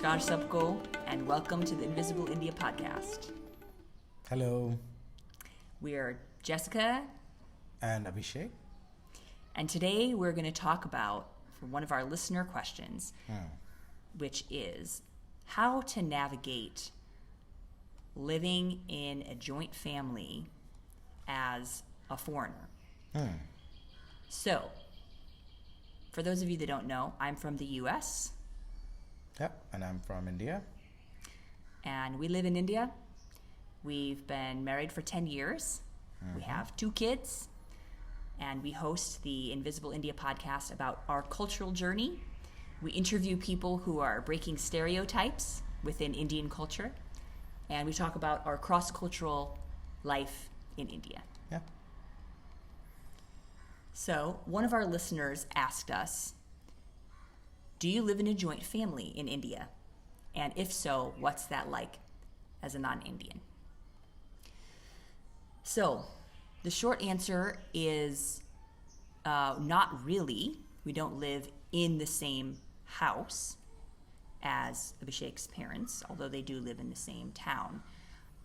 Namaskar sabko, and welcome to the Invisible India podcast. Hello. We are Jessica And Abhishek. And today we're going to talk about, for one of our listener questions, which is how to navigate living in a joint family as a foreigner. So, for those of you that don't know, I'm from the US. Yep, and I'm from India. And we live in India. We've been married for 10 years. We have 2 kids. And we host the Invisible India podcast about our cultural journey. We interview people who are breaking stereotypes within Indian culture. And we talk about our cross-cultural life in India. Yeah. So, one of our listeners asked us, do you live in a joint family in India? And if so, what's that like as a non-Indian? So, the short answer is not really. We don't live in the same house as Abhishek's parents, although they do live in the same town.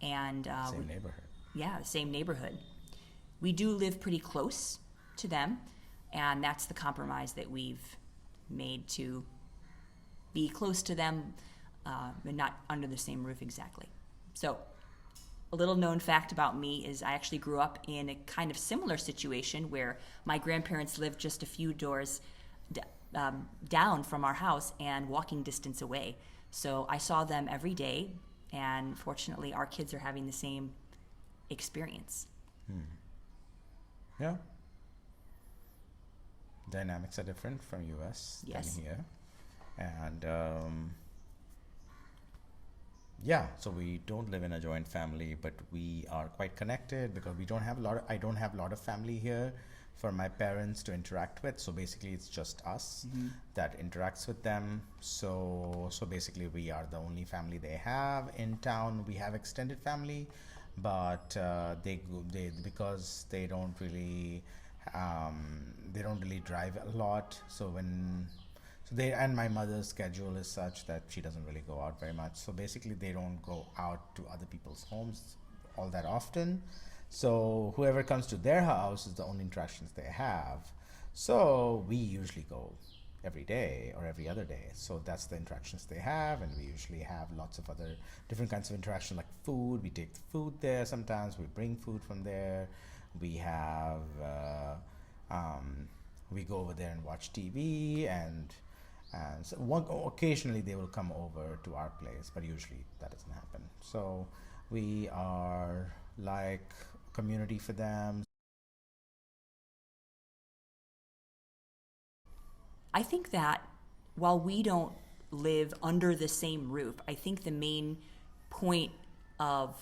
And Same neighborhood. Yeah, the same neighborhood. We do live pretty close to them, and that's the compromise that we've made to be close to them, but not under the same roof exactly. So, a little known fact about me is I actually grew up in a kind of similar situation where my grandparents lived just a few doors down from our house and walking distance away. So I saw them every day, and fortunately our kids are having the same experience. Yeah. Dynamics are different from US Yes. than here. And yeah, so we don't live in a joint family, but we are quite connected because we don't have I don't have a lot of family here for my parents to interact with. So basically it's just us that interacts with them. So basically we are the only family they have in town. We have extended family, but they because they don't really drive a lot. And my mother's schedule is such that she doesn't really go out very much. So basically they don't go out to other people's homes all that often. So whoever comes to their house is the only interactions they have. So we usually go every day or every other day. So that's the interactions they have. And we usually have lots of other different kinds of interaction, like food. We take the food there sometimes. We bring food from there. We have, we go over there and watch TV, and so occasionally they will come over to our place, but usually that doesn't happen. So we are like a community for them. I think that while we don't live under the same roof, I think the main point of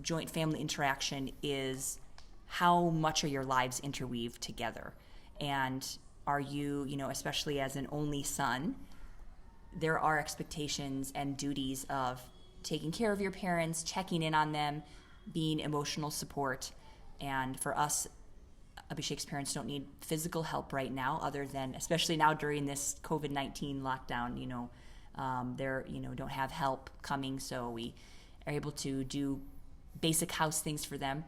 joint family interaction is how much are your lives interweaved together. And are you, especially as an only son, there are expectations and duties of taking care of your parents, checking in on them, being emotional support. And for us, Abhishek's parents don't need physical help right now, other than, especially now during this COVID-19 lockdown, they're, don't have help coming. So we are able to do basic house things for them.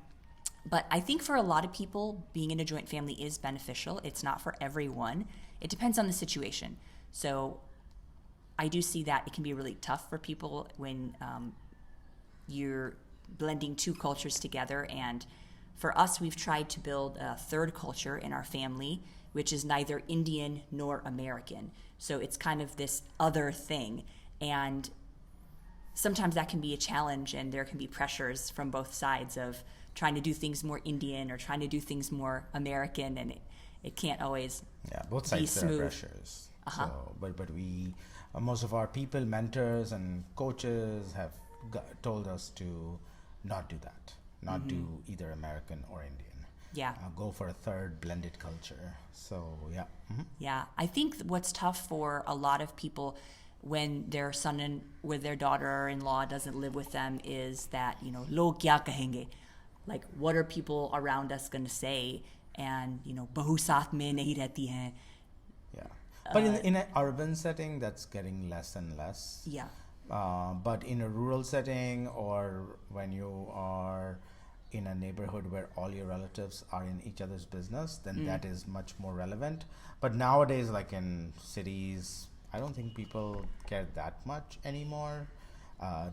But I think for a lot of people, being in a joint family is beneficial. It's not for everyone. It depends on the situation. So I do see that it can be really tough for people when you're blending 2 cultures together. And for us, we've tried to build a third culture in our family, which is neither Indian nor American. So it's kind of this other thing. And sometimes that can be a challenge, and there can be pressures from both sides of trying to do things more Indian or trying to do things more American, and it can't always both be sides smooth. there are pressures. So, but we most of our people, mentors and coaches have told us to not do that, not do either American or Indian. Yeah. Go for a third blended culture. So yeah. Yeah, I think what's tough for a lot of people when their son with their daughter-in-law doesn't live with them is that, log kya kahenge? Like, what are people around us going to say? And, bahu saath mein nahi rehti hain. Yeah. But in an urban setting, that's getting less and less. Yeah. But in a rural setting, or when you are in a neighborhood where all your relatives are in each other's business, then that is much more relevant. But nowadays, like in cities, I don't think people care that much anymore.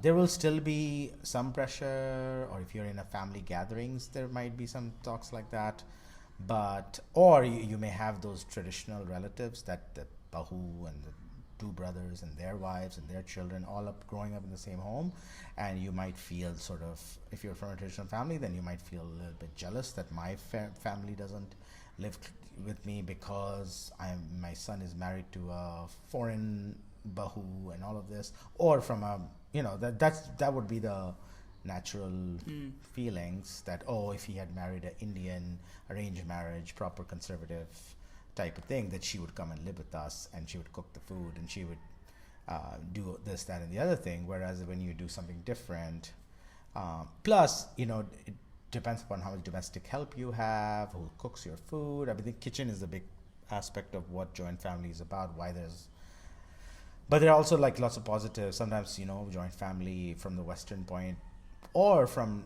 There will still be some pressure, or if you're in a family gatherings, there might be some talks like that. But or you may have those traditional relatives, that the bahu and the two brothers and their wives and their children all up growing up in the same home, and you might feel sort of, if you're from a traditional family, then you might feel a little bit jealous that my family doesn't live with me because my son is married to a foreign bahu and all of this, or from a, that would be the natural feelings that, oh, if he had married an Indian arranged marriage, proper conservative type of thing, that she would come and live with us and she would cook the food and she would do this, that, and the other thing. Whereas when you do something different, plus, it depends upon how much domestic help you have, who cooks your food. I mean, the kitchen is a big aspect of what joint family is about, but there are also like lots of positives. Sometimes, joint family from the Western point, or from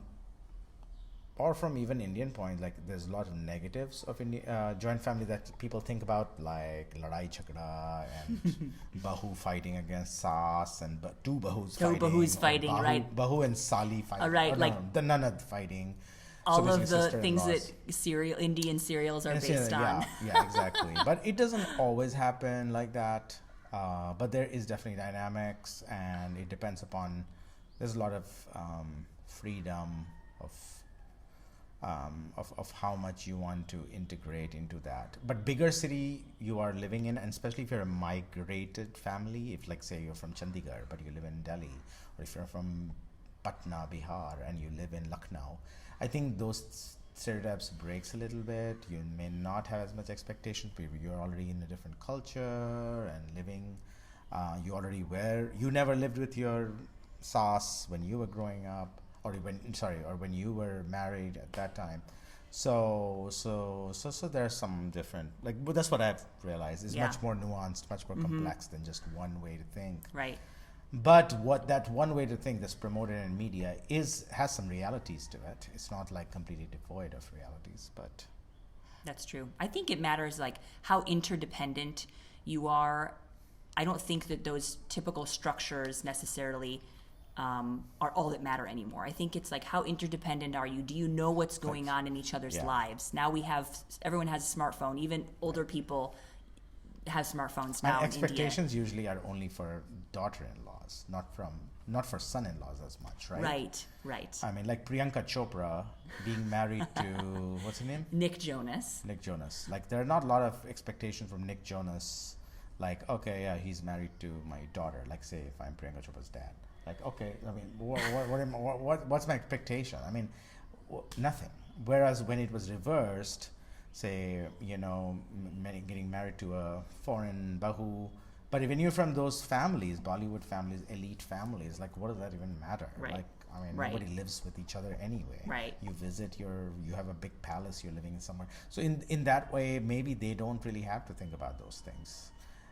even Indian point, like there's a lot of negatives of joint family that people think about, like ladai jhagda and bahu fighting against saas, and two bahus fighting, right? Bahu and sali fighting, right, the nanad fighting. All of the things that Indian serials are based on. Yeah, exactly. But it doesn't always happen like that. But there is definitely dynamics, and it depends upon. There's a lot of freedom of how much you want to integrate into that. But bigger city you are living in, and especially if you're a migrated family, if like say you're from Chandigarh but you live in Delhi, or if you're from Patna, Bihar, and you live in Lucknow, I think those stereotypes breaks a little bit. You may not have as much expectations, but you're already in a different culture and living. You never lived with your saas when you were growing up, or when you were married at that time. So there's some different, but that's what I've realized is much more nuanced, much more complex than just one way to think. Right. But what that one way to think that's promoted in media has some realities to it. It's not like completely devoid of realities, but that's true. I think it matters like how interdependent you are. I don't think that those typical structures necessarily are all that matter anymore. I think it's like, how interdependent are you? Do you know what's going on in each other's lives? Now everyone has a smartphone. Even older people have smartphones now. And expectations usually are only for daughter-in-laws, not for son-in-laws as much, right? Right. I mean, like Priyanka Chopra being married to what's her name? Nick Jonas. Like, there are not a lot of expectations from Nick Jonas. Like, okay, yeah, he's married to my daughter. Like, say if I'm Priyanka Chopra's dad. Like, okay, I mean, what's my expectation? I mean, nothing. Whereas when it was reversed, say, getting married to a foreign bahu, but when you're from those families, Bollywood families, elite families, like, what does that even matter? Right. Like, I mean, nobody lives with each other anyway. Right. You visit you have a big palace, you're living in somewhere. So in that way, maybe they don't really have to think about those things.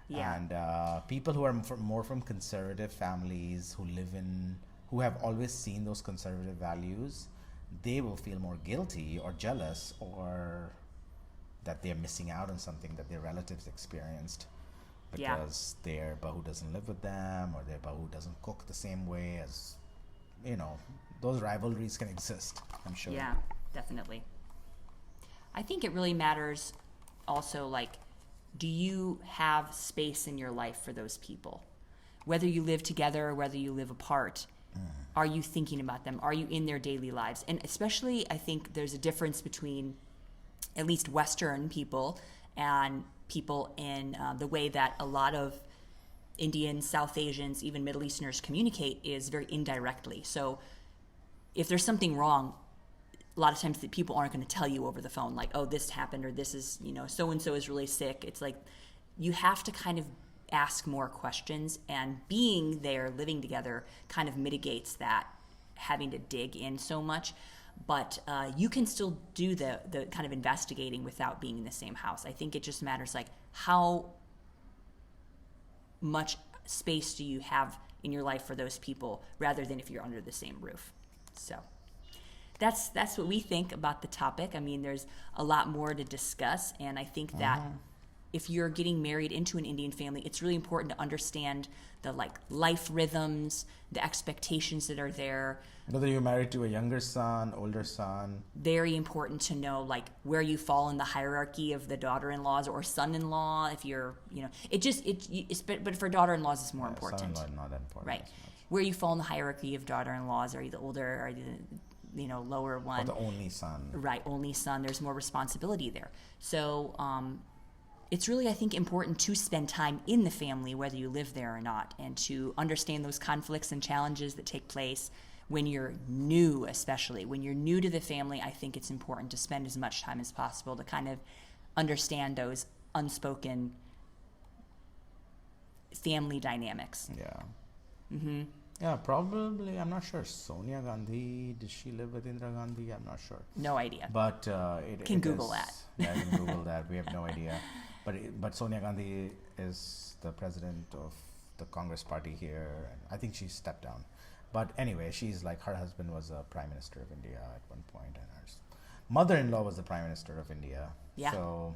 Yeah. And people who are more from conservative families, who have always seen those conservative values, they will feel more guilty or jealous, or that they're missing out on something that their relatives experienced because their bahu doesn't live with them, or their bahu doesn't cook the same way as, those rivalries can exist, I'm sure. Yeah, definitely. I think it really matters also, like, do you have space in your life for those people? Whether you live together or whether you live apart, are you thinking about them? Are you in their daily lives? And especially, I think there's a difference between at least Western people and people in the way that a lot of Indians, South Asians, even Middle Easterners communicate is very indirectly. So if there's something wrong, a lot of times the people aren't going to tell you over the phone, like, oh, this happened, or this is, so-and-so is really sick. It's like you have to kind of ask more questions, and being there, living together, kind of mitigates that, having to dig in so much. But you can still do the kind of investigating without being in the same house. I think it just matters, like, how much space do you have in your life for those people rather than if you're under the same roof. So that's what we think about the topic. I mean, there's a lot more to discuss, and I think that if you're getting married into an Indian family, it's really important to understand the life rhythms, the expectations that are there. Whether you're married to a younger son, older son. Very important to know where you fall in the hierarchy of the daughter-in-laws or son-in-law. If you're, but for daughter-in-laws, it's more important. Son-in-law not important. Right. Where you fall in the hierarchy of daughter-in-laws. Are you the older? Are you the lower one? Or the only son. Right, only son. There's more responsibility there. So it's really, I think, important to spend time in the family, whether you live there or not, and to understand those conflicts and challenges that take place when you're new, especially. When you're new to the family, I think it's important to spend as much time as possible to kind of understand those unspoken family dynamics. Yeah. Mm-hmm. Yeah, probably. I'm not sure. Sonia Gandhi, did she live with Indira Gandhi? I'm not sure. No idea. But can Google that. Yeah, you can Google that. We have no idea. But Sonia Gandhi is the president of the Congress party here. And I think she stepped down. But anyway, she's her husband was a prime minister of India at one point, and her mother-in-law was the prime minister of India. Yeah. So,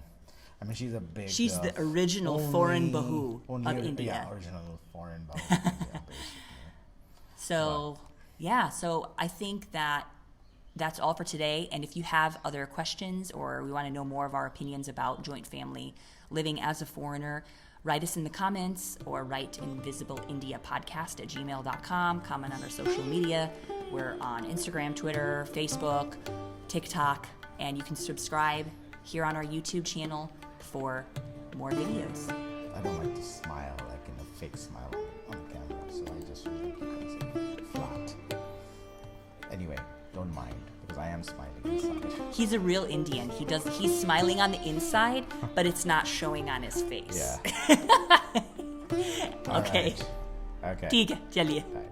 I mean, she's a big. She's the original foreign bahu of India. Yeah, original foreign bahu of India, basically. So I think that's all for today. And if you have other questions or we want to know more of our opinions about joint family living as a foreigner, write us in the comments or write invisibleindiapodcast@gmail.com. Comment on our social media. We're on Instagram, Twitter, Facebook, TikTok, and you can subscribe here on our YouTube channel for more videos. I don't like to smile in a fake smile on the camera, so I just really keep it flat. Anyway, don't mind, because I am smiling inside. He's a real Indian. He's smiling on the inside, but it's not showing on his face. Yeah. Okay. Right. Okay. ठीक है, चलिए. Bye.